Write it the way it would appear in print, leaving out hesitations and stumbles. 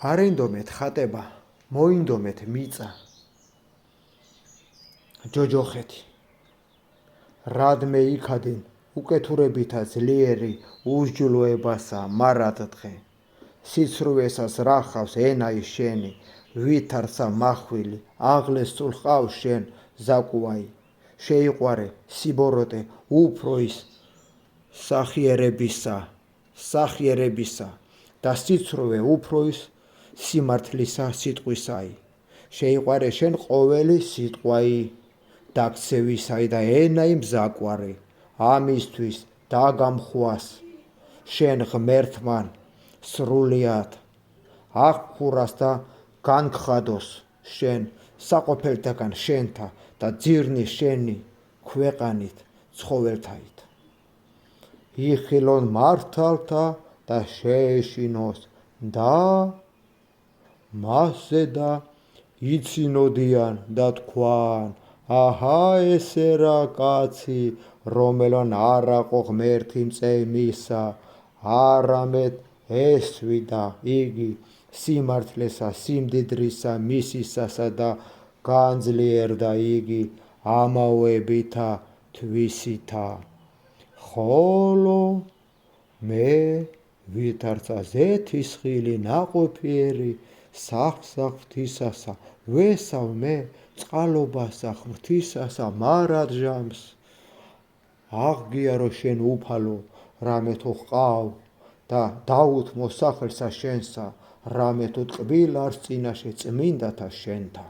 არენდომეთ ხატება, მოინდომეთ მიწა. ჯოჯოხეთი. რადმე იქადენ უკეთურებითა ძლიერი უსჯულოებასა მარად დღე. სიცრუესას რახავს ენაი შენი, ვითარცა მახვილი, აღლეს სულ ყავს შენ ზაკუაი. შეიყვარე სიბოროტე უფრო ის სახიერებისა და სიცრუე უფრო ის სიმართლისა სიტყვისაი. შეიყვარე შენ ყოველი სიტყვაი დაქცევისაი და ენაი მზაკვარე. ამისთვის დაგამხვას შენ ღმერთმან სრულიად აღფურას და განგხადოს შენ საყოფელთაგან შენთა და ძირნის შენი ქვეყანით ცხოველთაით. იხილონ მართალთა და შეეშინოს და მასზე და იცინოდიან და თქვან, აჰა ესე რა კაცი, რომელან არ აყო ღმერთი მწემისა, არამედ ესვიდა იგი სიმართლესა სიმდიდრისა მისისასა და განძლიერდა იგი ამაოებითა თვისითა. ხოლო მე ვითარცა ზეთისხილი ნაყოფიერი სახსახ-ღვთისასა, ვესავ მე წყალობასა ღვთისასა მარად ჟამს. აღგიარო შენ უფალო, რამე თუ ჰყავ და დაუთმო სახელსა შენსა, რამე თუ ტკბილ არს წინაშე წმინდათა შენთა.